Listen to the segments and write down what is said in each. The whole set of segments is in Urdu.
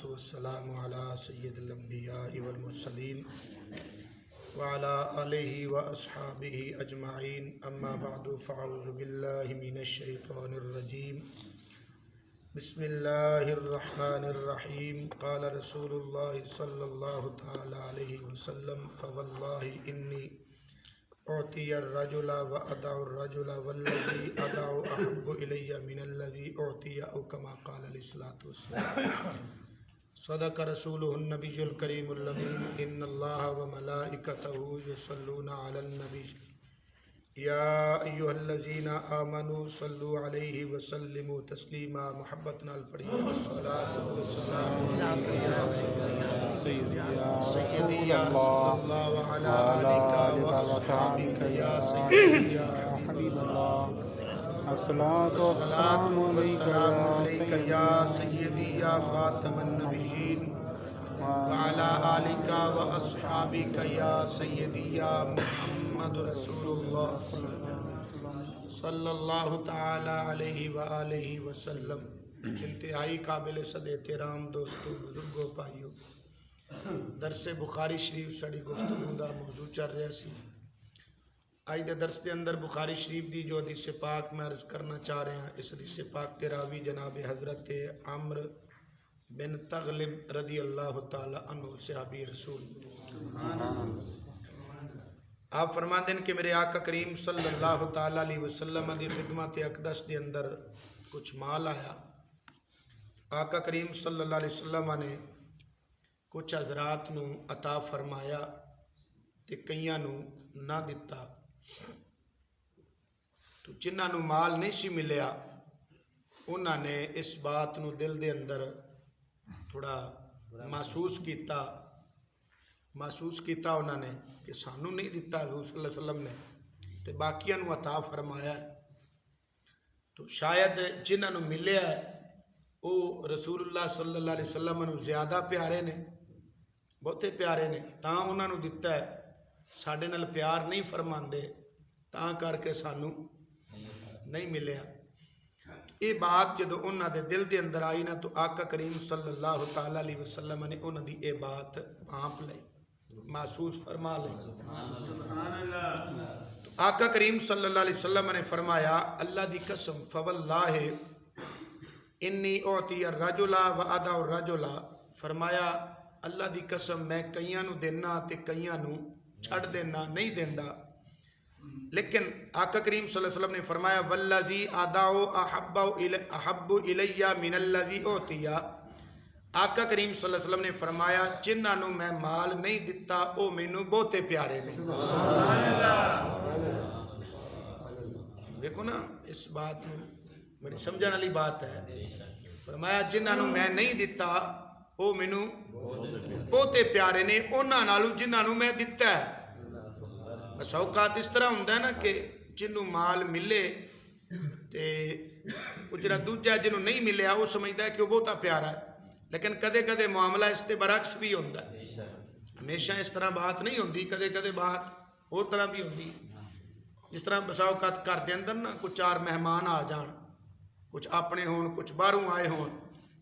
والسلام علی سید الانبیاء والمرسلین وعلی آلہ واصحابہ اجمعین اما بعد فاعوذ باللہ من الشیطان الرجیم بسم اللہ الرحمن الرحیم قال رسول اللہ صلی اللہ تعالی علیہ وسلم فواللہ انی اعطی الرجل وادع الرجل والذی ادع احب الی من الذی اعطی او کما قال علیہ الصلوۃ والسلام صدق رسولہ النبی الکریم الامین ان اللہ وملائکتہ یصلون علی النبی یا ایہا الذین آمنوا صلوا علیہ وسلموا تسلیما محبت نال پڑھیے الصلاۃ والسلام علیکہ سیدی یا رسول اللہ وعلی آلک واصحابک یا سیدی یا حبیب اللہ الصلاۃ والسلام علیک یا سیدی یا خاتم النبیین وعلی آلک واصحابک یا سیدی یا محمد رسول اللہ صلی اللہ تعالی علیہ وآلہ وسلم۔ انتہائی قابل صد احترام دوستو بزرگوں بھائیو، درس بخاری شریف سڑی گفتگو دا موضوع چل رہا سی۔ آج دے درس دے اندر بخاری شریف دی جو حدیث پاک میں عرض کرنا چاہ رہے ہیں، اس حدیث پاک تے راوی جناب حضرت عمرو بن تغلب رضی اللہ تعالی عنہ صحابی رسول۔ آپ فرما دیں کہ میرے آقا کریم صلی اللہ تعالی علیہ وسلم دی خدمت اقدس دے اندر کچھ مال آیا۔ آقا کریم صلی اللہ علیہ وسلم نے کچھ حضرات نو عطا فرمایا تے کئیاں نو نہ دتا۔ تو جنہاں نو مال نہیں سی ملیا انہاں نے اس بات نو دل دے اندر تھوڑا محسوس کیتا انہاں نے کہ سانو نہیں دیتا حضور صلی اللہ علیہ وسلم نے تے باقیاں نو عطا فرمایا ہے۔ تو شاید جنہاں نو ملیا ہے وہ رسول اللہ صلی اللہ علیہ وسلم نو زیادہ پیارے نے، بہتے پیارے نے، تاں انہاں نو دیتا ہے۔ ساڈے نال پیار نہیں فرماندے تاں کر کے سانو نہیں ملیا۔ یہ بات جدو انہاں دے دل دے اندر آئی نا تو آقا کریم صلی اللہ تعالی علیہ وسلم نے انہاں دی یہ بات بھانپ لئی، محسوس فرما لئی۔ تو آقا کریم صلی اللہ علیہ وسلم نے فرمایا اللہ دی قسم فواللہ انی اعطی الرجل وادع الرجل، فرمایا اللہ دی قسم میں کئیاں نو دینا تے کئیاں نو چھڑ دینا، نہیں دیندا۔ لیکن آقا کریم صلی اللہ علیہ وسلم نے فرمایا والذی ادع احب الی من الذی اعطی، آقا کریم صلی اللہ علیہ وسلم نے فرمایا جنہاں نو میں مال نہیں دتا او مینوں بہتے پیارے نے۔ دیکھو نا اس بات نو بڑی سمجھن والی بات ہے۔ فرمایا جنہاں نو میں نہیں دتا او مینوں بہتے پیارے نے انہاں نالوں جنہاں نو میں دتا ہے۔ بس اوقات اس طرح ہوندا ہے نا کہ جنوں مال ملے تے وہ جڑا دوجا جنوں نہیں ملیا وہ سمجھدا ہے کہ وہ بہتا پیارا ہے، لیکن کدے کدے معاملہ اس تے برعکس بھی ہوندا ہے۔ ہمیشہ اس طرح بات نہیں ہوندی، کدے کدے بات اور طرح بھی ہوندی۔ جس طرح بسا اوقات گھر دے اندر نا کچھ چار مہمان آ جان، کچھ اپنے ہون کچھ باہروں آئے ہون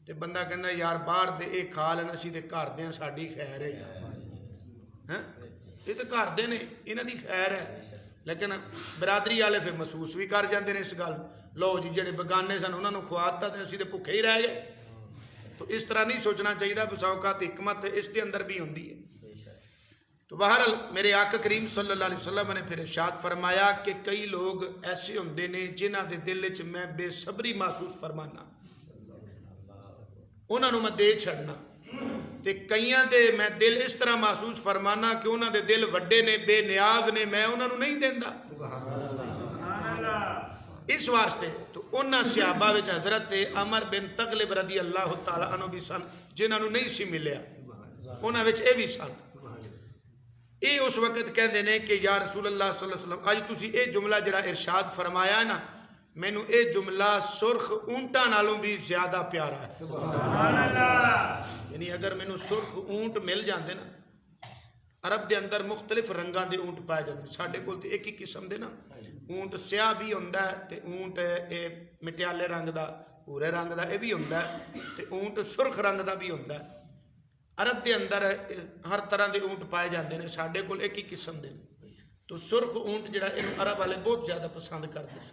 تے بندہ کہندا یار باہر دے اے کھا لین اسی تے گھر دیاں ساڈی خیر ہے ہاں، یہ تو گھر دے نے انہاں دی خیر ہے، لیکن برادری والے پھر محسوس بھی کر جاندے نے اس گل، لو جی جڑے بگانے سن انہاں نو کھواتا تے اسی تے بھکھے ہی رہ گئے۔ تو اس طرح نہیں سوچنا چاہیے، بسا اوقات حکمت اس کے اندر بھی ہوندی ہے۔ تو بہرحال میرے آقا کریم صلی اللہ علیہ وسلم نے پھر ارشاد فرمایا کہ کئی لوگ ایسے ہوندے نے جنہاں دے دل وچ میں بے صبری محسوس فرمانا، انہاں نو میں دے چھڑنا، تے کئیاں دے میں دل اس طرح محسوس فرمانا کہ انہاں دے دل وڈے نے، بے نیاز نے، میں انہاں نو نہیں دیندا۔ اس واسطے تو انہاں صحابہ وچ حضرت عمر بن تغلب رضی اللہ تعالی عنہ بھی سن جنہاں نو نہیں سی ملیا، انہاں وچ اے بھی سن۔ اے اس وقت کہندے نے کہ یا رسول اللہ صلی اللہ علیہ وسلم اج تسی اے جملہ جڑا ارشاد فرمایا ہے نا، مینوں اے جملہ سرخ اونٹاں نالوں بھی زیادہ پیارا ہے۔ سبحان اللہ۔ یعنی اگر مینوں سرخ اونٹ مل جاندے نا، عرب دے اندر مختلف رنگاں دے اونٹ پائے جاندے، ساڈے کول تے ایک ہی قسم دے نا، اونٹ سیاہ بھی ہوندا ہے تے اونٹ اے مٹیالے رنگ دا ਭੂਰੇ ਰੰਗ ਦਾ ਇਹ ਵੀ ਹੁੰਦਾ ਤੇ ਊਂਟ ਸੁਰਖ ਰੰਗ ਦਾ ਵੀ ਹੁੰਦਾ। ਅਰਬ ਦੇ ਅੰਦਰ ਹਰ ਤਰ੍ਹਾਂ ਦੇ ਊਂਟ ਪਾਏ ਜਾਂਦੇ ਨੇ, ਸਾਡੇ ਕੋਲ ਇੱਕ ਹੀ ਕਿਸਮ ਦੇ ਨੇ। ਤੋ ਸੁਰਖ ਊਂਟ ਜਿਹੜਾ ਇਹਨੂੰ ਅਰਬ ਵਾਲੇ ਬਹੁਤ ਜ਼ਿਆਦਾ ਪਸੰਦ ਕਰਦੇ ਸੀ।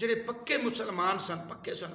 ਜਿਹੜੇ ਪੱਕੇ ਮੁਸਲਮਾਨ ਸਨ, ਪੱਕੇ ਸਨ,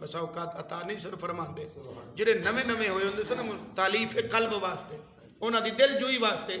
ਬਸਾ ਔਕਾਤ ਅਤਾ ਨਹੀਂ ਸਨ ਫਰਮਾਉਂਦੇ। ਜਿਹੜੇ ਨਵੇਂ ਨਵੇਂ ਹੋਏ ਹੁੰਦੇ ਸਨ ਤਾਲੀਫ ਕਲਬ ਵਾਸਤੇ, ਉਹਨਾਂ ਦੀ ਦਿਲ ਜੋਈ ਵਾਸਤੇ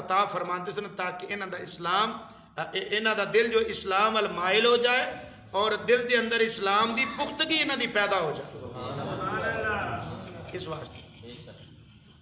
ਅਤਾ ਫਰਮਾਉਂਦੇ ਸਨ ਤਾਂ ਕਿ ਇਹਨਾਂ ਦਾ ਇਸਲਾਮ, ਇਹਨਾਂ ਦਾ ਦਿਲ ਜੋ ਇਸਲਾਮ ਵੱਲ ਮਾਇਲ ਹੋ ਜਾਏ ਔਰ ਦਿਲ ਦੇ ਅੰਦਰ ਇਸਲਾਮ ਦੀ ਪੁਖਤਗੀ ਇਹਨਾਂ ਦੀ ਪੈਦਾ ਹੋ ਜਾਏ। ਇਸ ਵਾਸਤੇ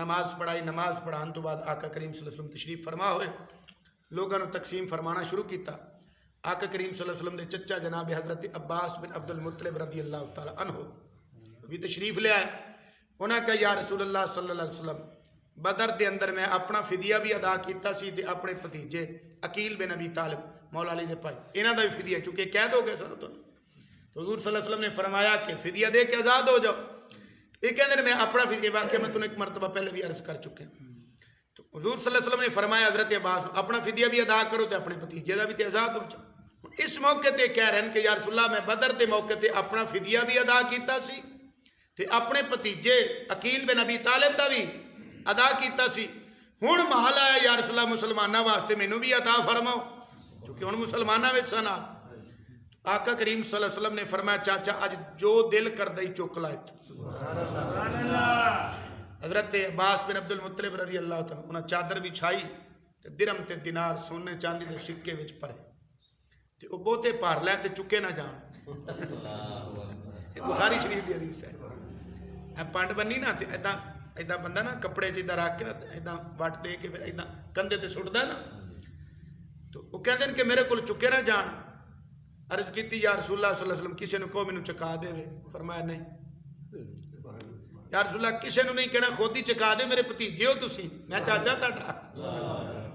نماز پڑھائی، نماز پڑھان تو بعد آقا کریم صلی اللہ علیہ وسلم تشریف فرما ہوئے، لوگوں نے تقسیم فرمانا شروع کیتا۔ آقا کریم صلی اللہ علیہ وسلم دے چچا جناب حضرت عباس بن عبد المطلب رضی اللہ تعالی عنہ بھی تشریف لے آئے۔ انہاں کہا یا رسول اللہ صلی اللہ علیہ وسلم بدر دے اندر میں اپنا فدیہ بھی ادا کیتا سی تے اپنے بھتیجے عقیل بن ابی طالب مولا علی دے پائی انہاں دا بھی فدیہ چونکہ قید ہو گئے سن تو حضور صلی اللہ علیہ وسلم نے فرمایا کہ فدیہ دے کے آزاد ہو جاؤ۔ یہ کہتے ہیں میں اپنا فدیہ واقعہ میں تمہیں ایک مرتبہ پہلے بھی عرض کر چکے ہیں۔ تو حضور صلی اللہ علیہ وسلم نے فرمایا حضرت عباس اپنا فدیہ بھی ادا کرو تے اپنے بھتیجے دا بھی تے آزاد ہو جاؤ۔ اس موقع تے کہہ رہے ہیں کہ یا رسول اللہ میں بدر دے موقع تے اپنا فدیہ بھی ادا کیتا سی تے اپنے بھتیجے عقیل بن ابی طالب دا بھی ادا کیتا سی۔ ہن محل آیا یا رسول اللہ مسلماناں واسطے مینوں بھی عطا فرماؤ کیونکہ ہن مسلماناں وچ سن آپ۔ آقا کریم صلی اللہ علیہ وسلم نے فرمایا چاچا اج جو دل کردہ ہی چک لائے حضرت عباس بن عبد المطلب رضی اللہ تعالیٰ انہاں چادر بھی چھائی تے درہم تے دینار سونے چاندی دے سکے وچ پرے تے او بہتے پار لے تے چکے نہ جان۔ بخاری شریف دی حدیث ہے۔ پانڈ بنی نا تے ایداں بندہ نا کپڑے جیدہ رکھ کے ایداں وٹ دے کے پھر ایداں کندھے تے سٹدا نا تو وہ کہندے ہیں کہ میرے کول چکے نہ جان۔ عرض کیتی یا رسول اللہ صلی اللہ علیہ وسلم کسی نے کو مینوں چکا دے وے؟ فرمایا نہیں۔ یا رسول اللہ کسی نے نہیں کہنا خود ہی چکا دے میرے بھتیجے ہو تسی میں چاچا تہاڈا؟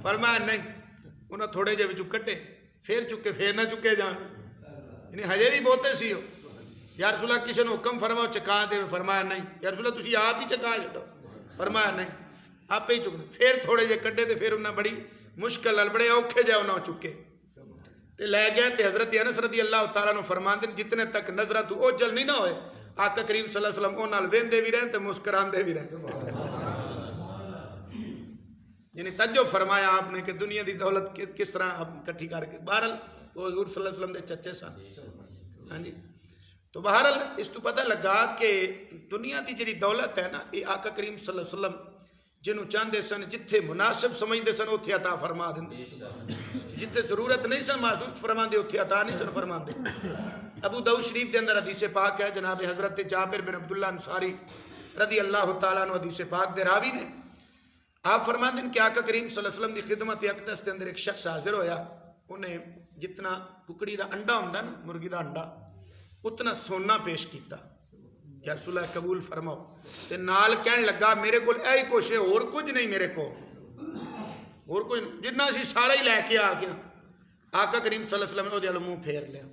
فرمایا نہیں۔ انہاں تھوڑے جے وچوں کڈے پھر چکے پھر نہ چکے جان یعنی ہجے بھی بہتے سی ہو۔ یا رسول اللہ کسی نے حکم فرماؤ چکا دے؟ فرمایا نہیں۔ یا رسول اللہ تسی آپ ہی چکا چھڈو؟ فرمایا نہیں آپ ہی چکنے۔ پھر تھوڑے جے کڈے تے پھر انہاں بڑی مشکل نال بڑے اوکھے جے انہاں چکے تے لے گئے تے حضرت انس رضی اللہ تعالیٰ عنہ فرماندے جتنے تک نظراں تو اوجل نہیں نہ ہوئے آقا کریم صلی اللہ علیہ وسلم انہاں نال ویندے بھی رہے تے مسکراندے بھی رہے۔ یعنی تجب فرمایا آپ نے کہ دنیا دی دولت کس طرح اکٹھی کر کے بہرحال وہ حضور صلی اللہ علیہ وسلم دے چچے سن۔ ہاں جی تو بہرحال اس تو پتہ لگا کہ دنیا دی جڑی دولت ہے نا یہ آقا کریم صلی اللہ علیہ وسلم جنہوں چاہتے سن جتھے مناسب سمجھتے سن اتھے عطا فرما دیں جتھے ضرورت نہیں سن محسوس فرما دے اتھے عطا نہیں سن فرما دے۔ ابو داؤد شریف دے اندر حدیث پاک ہے جناب حضرت جابر بن عبداللہ انصاری رضی اللہ تعالیٰ عنہ حدیث پاک دے راوی نے آپ فرما دیں کہ آقا کریم صلی اللہ علیہ وسلم دی خدمت اقدس دے اندر ایک شخص حاضر ہویا انہیں جتنا ککڑی دا انڈا ہوندا نا مرغی دا انڈا اتنا سونا پیش کیتا یا رسول اللہ قبول فرماؤ تے نال کہن لگا میرے کول ایہی کچھ ہے اور کچھ نہیں میرے کو اور کوئی جتنا سی سارا ہی لے کے آ گیا۔ آقا کریم صلی اللہ علیہ وسلم نے وہ منہ پھیر لیا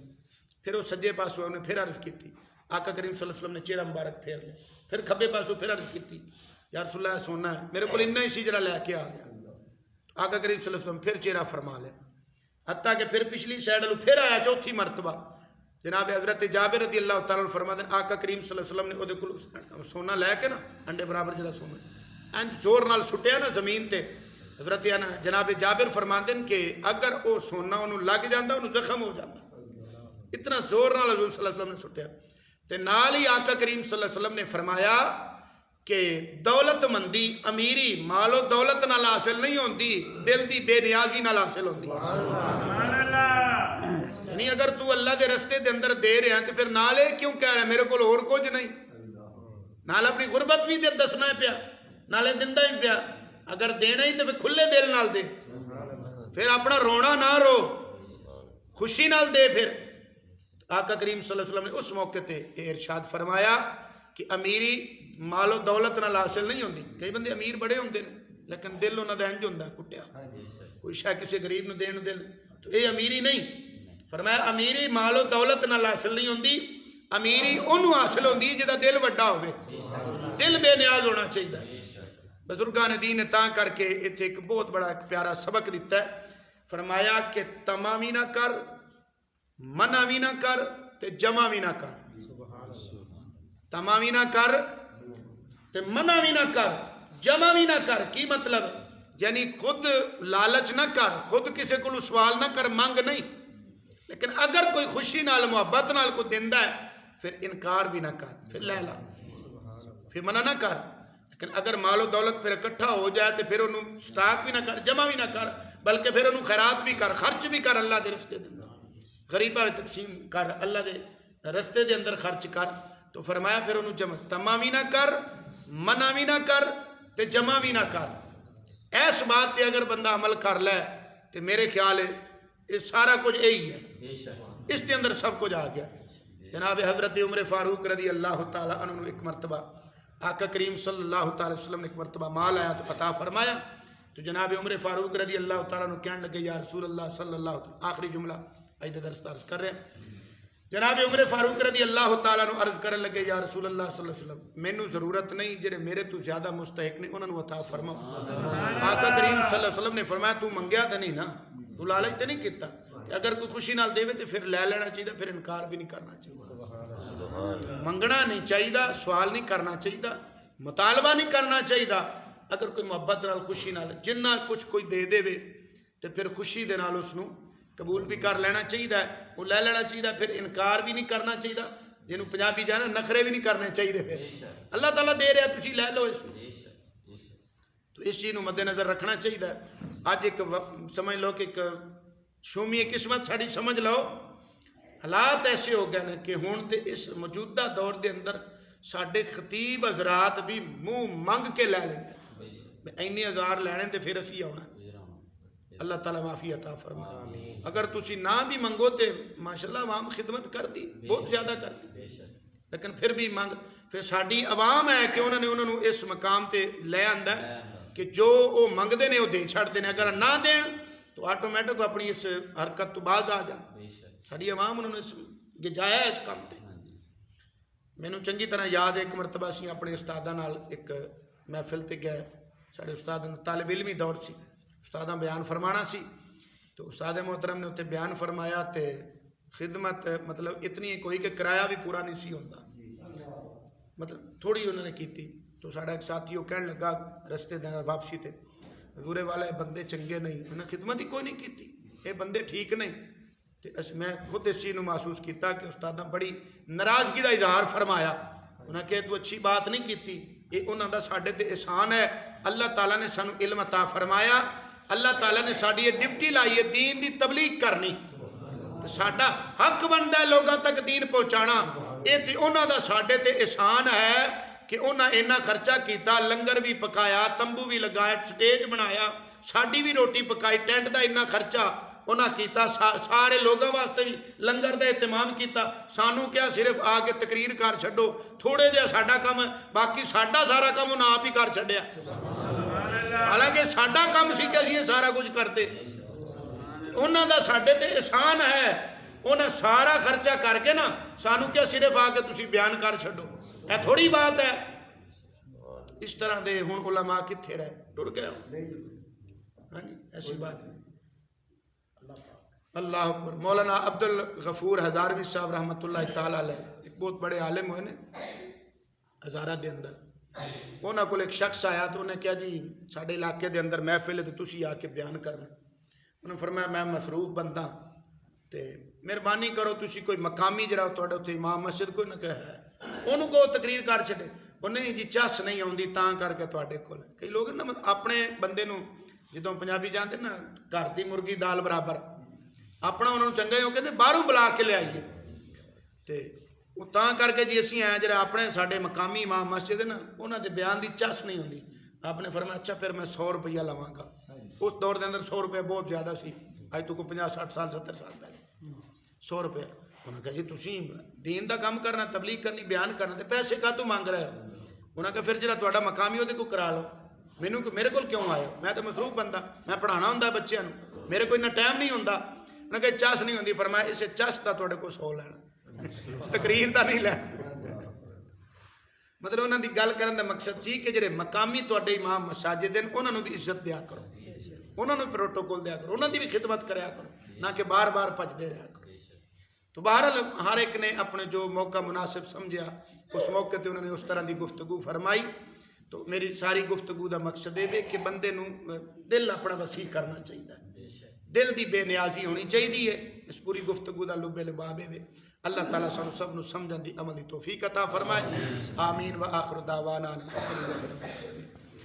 پھر وہ سجے پاسوں انہیں پھر عرض کیتی آقا کریم صلی اللہ علیہ وسلم نے چہرہ مبارک پھیر لیا پھر کھبے پاسوں پھر عرض کیتی یا رسول اللہ سونا ہے میرے کو اتنا ہی سی جرا لے کے آ گیا۔ آقا کریم صلی اللہ علیہ وسلم پھر چہرہ فرما لیا حتیٰ کہ پھر پچھلی سائڈ پھر آیا چوتھی مرتبہ جناب حضرت جابر رضی اللہ تعالیٰ فرما دیں آقا کریم صلی اللہ علیہ وسلم نے وہ سونا لے کے نا انڈے برابر جڑا سونا انج زور نال سٹیا نا زمین تے حضرت جناب جابر فرما دیں کہ اگر وہ سونا انہوں لگ جاندہ انہوں زخم ہو جاتا اتنا زور نال حضور صلی اللہ علیہ وسلم نے سٹیا تے نال ہی آقا کریم صلی اللہ علیہ وسلم نے فرمایا کہ دولت مندی امیری مال و دولت نال حاصل نہیں ہوندی دل دی بے نیازی نال حاصل ہوندی۔ یعنی اگر تو اللہ دے رستے دے اندر دے رہے ہیں تو پھر نالے کیوں کہہ رہے ہیں میرے کو اور کچھ نہیں نال اپنی غربت بھی دسنا پیا نالے دندہ ہی پیا اگر دینا ہی تو پھر کھلے دل نال دے پھر اپنا رونا نہ رو خوشی نال دے۔ پھر آقا کریم صلی اللہ علیہ وسلم نے اس موقع تے ارشاد فرمایا کہ امیری مال و دولت نال حاصل نہیں ہوندی کئی بندے امیر بڑے ہوندے نے لیکن دل انہاں دا انج ہوندا کٹیا کوئی شے کسی غریب نو دین دل تو اے امیری نہیں۔ فرمایا امیری مال و دولت نال حاصل نہیں ہوندی امیری انہوں حاصل ہوندی جدا دل وڈا ہوئے دل بے نیاز ہونا چاہیے۔ بزرگان دین نے تاں کر کے اتنے ایک بہت بڑا ایک پیارا سبق دیتا ہے فرمایا کہ تمامی نہ کر منع بھی نہ کر تے جمع بھی نہ کر تمامی نہ کر تے منع بھی نہ کر جمع بھی نہ کر کی مطلب یعنی خود لالچ نہ کر خود کسی کو سوال نہ کر منگ نہیں لیکن اگر کوئی خوشی نال محبت نال کو دیندہ ہے پھر انکار بھی نہ کر پھر لے لا پھر منع نہ کر لیکن اگر مال و دولت پھر اکٹھا ہو جائے تو پھر انہوں سٹاک بھی نہ کر جمع بھی نہ کر بلکہ پھر انہوں خیرات بھی کر خرچ بھی کر اللہ دے رستے دے غریبہ تقسیم کر اللہ دے رستے دے اندر خرچ کر تو فرمایا پھر انہوں جمع تمام بھی نہ کر منع بھی نہ کر تے جمع بھی نہ کر. اس بات تے اگر بندہ عمل کر لے تو میرے خیال ہے یہ سارا کچھ یہی ہے, اس کے اندر سب کچھ آ گیا. جناب حضرت عمر فاروق رضی اللہ تعالیٰ عنہ ایک مرتبہ آقا کریم صلی اللہ تعالی وسلم نے ایک مرتبہ مال آیا تو عطا فرمایا, تو جناب عمر فاروق رضی اللہ تعالیٰ عنہ کہنے لگے یا رسول اللہ صلی اللہ علیہ وسلم, آخری جملہ آئیے درس کر رہے ہیں. جناب عمر فاروق رضی اللہ تعالیٰ عنہ عرض کرنے لگے یا رسول اللہ صلی اللہ علیہ وسلم, مینوں ضرورت نہیں, جڑے میرے تو زیادہ مستحق نہیں انہوں نے عطا فرماؤ. آقا کریم صلی اللہ علیہ وسلم نے فرمایا تو منگیا تو نہیں نا, تو لالچ تو نہیں کیتا, اگر کوئی خوشی نال دے تو پھر لے لینا چاہیے, پھر انکار بھی نہیں کرنا چاہیے. منگنا نہیں چاہیے, سوال نہیں کرنا چاہیے, مطالبہ نہیں کرنا چاہیے. اگر کوئی محبت نال خوشی نال جنہ کچھ کوئی دے دے تو پھر خوشی دے نال اس نو قبول بھی کر لینا چاہیے, وہ لے لینا چاہیے, پھر انکار بھی نہیں کرنا چاہیے. جنہوں پنجابی جانا نخرے بھی نہیں کرنے چاہیے. پھر اللہ تعالیٰ دے رہا تسی لے لو اس کو, تو اس چیز مد نظر رکھنا چاہیے. اج ایک سمجھ لو کہ ایک شومی قسمت ساری سمجھ لو, حالات ایسے ہو گئے ہیں کہ ہون دے اس موجودہ دور دے اندر ساڈے خطیب حضرات بھی منہ منگ کے لے لیں گے, اینی ہزار لینے تے پھر اسی آنا. اللہ تعالیٰ معافی عطا فرمائے. اگر تسی نہ بھی منگو تے ماشاءاللہ عوام خدمت کر دی, بہت زیادہ کر دی, لیکن پھر بھی منگ, پھر ساڈی عوام ہے کہ انہوں نے اس مقام تے لے آندا ہے کہ جو وہ منگتے ہیں وہ دے چھڑتے ہیں, اگر نہ دین تو آٹومیٹک اپنی اس حرکت تو باز آ جان. ساری عوام انہوں نے گجایا اس کام تے. مینوں چنگی طرح یاد ہے ایک مرتبہ اسی اپنے استاداں نال ایک محفل تے گئے, سارے استاد طالب علمی دور سی, استاداں بیان فرمانا سی, تو استاد محترم نے اتنے بیان فرمایا تے خدمت مطلب اتنی کوئی کہ کرایہ بھی پورا نہیں سی ہوتا, مطلب تھوڑی انہوں نے کیتی. تو ساڑا ایک ساتھی وہ کہنے لگا رستے دے واپسی تے, حضور والے بندے چنگے نہیں, انہیں خدمت ہی کوئی نہیں کیتی, یہ بندے ٹھیک نہیں. میں خود اس چیز محسوس کیتا کہ استاد بڑی ناراضگی کا اظہار فرمایا. انہوں نے کہ تو اچھی بات نہیں کیتی, یہ انہوں دا ساڈے تے احسان ہے. اللہ تعالیٰ نے سانو علم عطا فرمایا, اللہ تعالیٰ نے ساڈی یہ ڈیوٹی لائی ہے دین دی تبلیغ کرنی, تو ساڈا حق بنتا ہے لوگوں تک دین پہنچانا. یہ تے انہوں دا ساڈے تے احسان ہے کہ انہاں اینا خرچہ کیتا, لنگر بھی پکایا, تمبو بھی لگایا, سٹیج بنایا, ساڈی بھی روٹی پکائی, ٹینٹ دا اینا خرچہ انہاں کیتا, سارے لوگوں واسطے بھی لنگر دا اہتمام کیتا. سانو کیا صرف آ کے تقریر کر چھڈو, تھوڑے جہا ساڈا کام ہے, باقی ساڈا سارا کام انہاں آپ ہی کر چھڈیا. حالانکہ ساڈا کام سی کہ اسی یہ سارا کچھ کرتے, انہاں دا ساڈے تے احسان ہے, انہاں سارا خرچہ کر کے نا سانو کیا صرف آ کے تسی بیان کر چھڈو, یہ تھوڑی بات ہے. اس طرح دے ہن علماء کتھے رہے, ٹر گئے ہاں جی, ایسی بات نہیں. اللہ اکبر. مولانا عبد الغفور ہزاروی صاحب رحمۃ اللہ تعالیٰ علیہ ایک بہت بڑے عالم ہوئے نے ہزارہ دے اندر. انہوں کو ایک شخص آیا تو انہیں کہا جی ساڑھے علاقے دے اندر محفل ہے تو تسی آ کے بیان کرنا. انہوں نے فرمایا میں مصروف بندہ تے مہربانی کرو تسی کوئی مقامی جڑا تھوڑے اتنے امام مسجد کوئی نہ کہا ہے انہوں کو تقریر کر چھڑے. وہ نہیں جی چس نہیں آتی تاں کر کے تھوڑے کول. کئی لوگ نا اپنے بندے نو جدوں پنجابی جانتے نا گھر دی مرغی دال برابر, اپنا انہوں نے چنگا ہی وہ کہتے باہروں بلا کے لے آئیے. تے وہ تاں کر کے جی اسی آئے جڑا اپنے ساڈے مقامی امام مسجد ہے نا انہوں دے بیان دی چس نہیں ہوندی. آپ نے فرمایا اچھا پھر میں 100 روپیہ لواں گا. اس دور دے اندر 100 روپیہ بہت زیادہ سی, اج تو کوئی 50 60 سال 70 سال پہلے 100 روپیہ. انہوں نے کہا جی تسی دین دا کام کرنا, تبلیغ کرنی, بیان کرنا, تے پیسے کا تو مانگ رہے ہو. انہوں نے کہا پھر جڑا تہاڈا مقامی وہ کو کرا لو, میرے کول کیوں آئے, میں تو مصروف بندہ, میں پڑھانا ہوندا بچیاں نو, میرے کوئی اتنا ٹائم نہیں ہوندا. انہوں نے کہا چس نہیں ہوندی. فرمایا اسے چس دا تہاڈے کو 100 لینا, تقریر دا نہیں لینا. مطلب انہوں دی گل کرن دا مقصد سی کہ جڑے مقامی تہاڈے امام مساجد ہیں انہوں نے بھی عزت دیا کرو, انہوں نے پروٹوکول دیا کرو, انہوں دی بھی خدمت کریا کرو, نہ کہ بار بار پچدے رہا کرو. تو بہرحال ہر ایک نے اپنے جو موقع مناسب سمجھا اس موقع تے انہوں نے اس طرح دی گفتگو فرمائی. تو میری ساری گفتگو دا مقصد یہ ہے کہ بندے نو دل اپنا وسیع کرنا چاہیے, دل دی بے نیازی ہونی چاہیے. اس پوری گفتگو دا لب لباب ہے. اللہ تعالیٰ سانو سب نو سمجھن دی عملی توفیق عطا فرمائے. آمین و آخر دعوانا الحمدللہ.